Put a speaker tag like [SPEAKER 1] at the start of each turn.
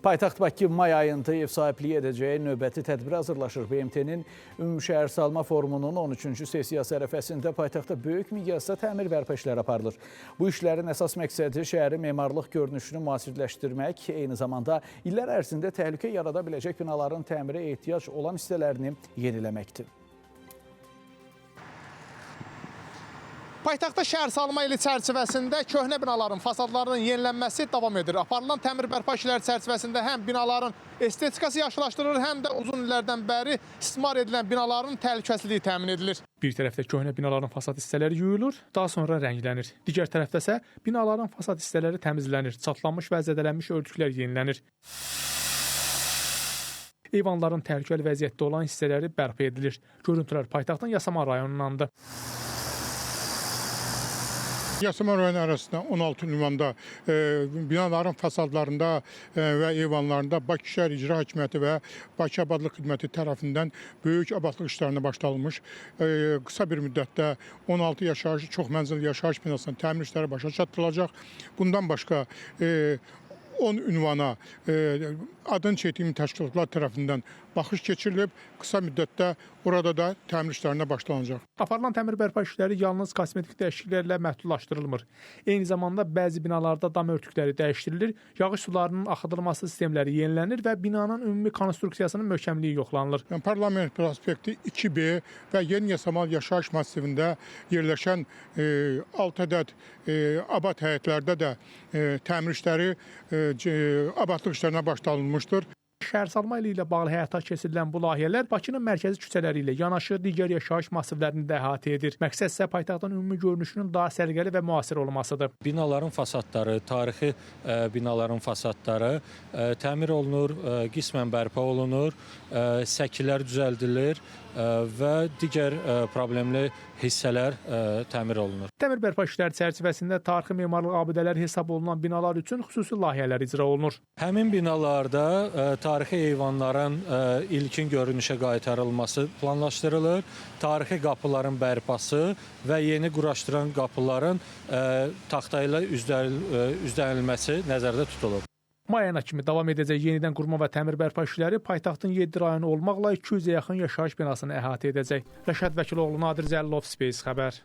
[SPEAKER 1] Paytaxt Bakı may ayında ev sahibliyi edəcəyi növbəti tədbir hazırlaşır. BMT-nin Ümumşəhər Salma Forumunun 13-cü sessiyası ərəfəsində paytaxtda böyük miqyasda təmir bərpa işləri aparılır. Bu işlərin əsas məqsədi şəhərin memarlıq görünüşünü müasirləşdirmək, eyni zamanda illər ərzində təhlükə yarada biləcək binaların təmirə ehtiyac olan hissələrini yeniləməkdir.
[SPEAKER 2] Paytaxtda şəhər salma ili çərçivəsində köhnə binaların fasadlarının yenilənməsi davam edir. Aparılan təmir bərpa işləri çərçivəsində həm binaların estetikası yaxşılaşdırılır, həm də uzun illərdən bəri istismar edilən binaların təhlükəsizliyi təmin edilir.
[SPEAKER 3] Bir tərəfdə köhnə binaların fasad hissələri yuyulur, daha sonra rənglənir. Digər tərəfdə isə binaların fasad hissələri təmizlənir, çatlanmış və zədələnmiş örtüklər yenilənir. Eyvanların təhlükəli vəziyyətdə olan hissələri bərpa edilir. Görüntülər paytaxtın Yasamal rayonundandır.
[SPEAKER 4] Yasamal rayonu arasında 16 ünvanda binaların fasadlarında və eyvanlarında Bakı Şəhər İcra Hakimiyyəti və Bakı Abadlıq Xidməti tərəfindən böyük abadlıq işlərinə başlanılmış. Qısa bir müddətdə 16 yaşayış, çox mənzilli yaşayış binasının təmir işləri başa çatdırılacaq. Bundan başqa 10 ünvana adını çəkdiyim təşkilatlar tərəfindən baxış keçirilib. Qısa müddətdə orada da təmir işlərinə başlanacaq.
[SPEAKER 3] Aparılan təmir bərpa işləri yalnız kosmetik dəyişikliklərlə məhdudlaşdırılmır. Eyni zamanda bəzi binalarda dam örtükləri dəyişdirilir, yağış sularının axıdılması sistemləri yenilənir və binanın ümumi konstruksiyasının möhkəmliyi yoxlanılır.
[SPEAKER 4] Parlament prospekti 2B və Yeni Yasamal yaşayış massivində yerləşən 6 ədəd abad həyətlərdə də təmir işləri abadlıq işlərinə başlanılmışdır.
[SPEAKER 3] Şəhərsalma ili ilə bağlı həyata keçirilən bu layihələr Bakının mərkəzi küçələri ilə yanaşı digər yaşayış massivlərini də əhatə edir. Məqsəd isə paytaxtın ümumi görünüşünün daha səliqəli və müasir olmasıdır.
[SPEAKER 5] Binaların fasadları, tarixi binaların fasadları təmir olunur, qismən bərpa olunur, səkilər düzəldilir və digər problemli hissələr təmir olunur.
[SPEAKER 3] Təmir bərpa işləri çərçivəsində tarixi memarlıq abidələri hesab olunan binalar üçün xüsusi layihələr icra olunur.
[SPEAKER 5] Həmin binalarda tarixi eyvanların ilkin görünüşə qaytarılması planlaşdırılır. Tarixi qapıların bərpası və yeni quraşdıran qapıların taxta ilə üzdənilməsi nəzərdə tutulub.
[SPEAKER 3] May ayına kimi davam edəcək yenidən qurma və təmir bərpa işləri paytaxtın 7 rayonu olmaqla 200-ə yaxın yaşayış binasını əhatə edəcək. Rəşad Vəkiloğlu, Nadir Zəlilov, Space xəbər.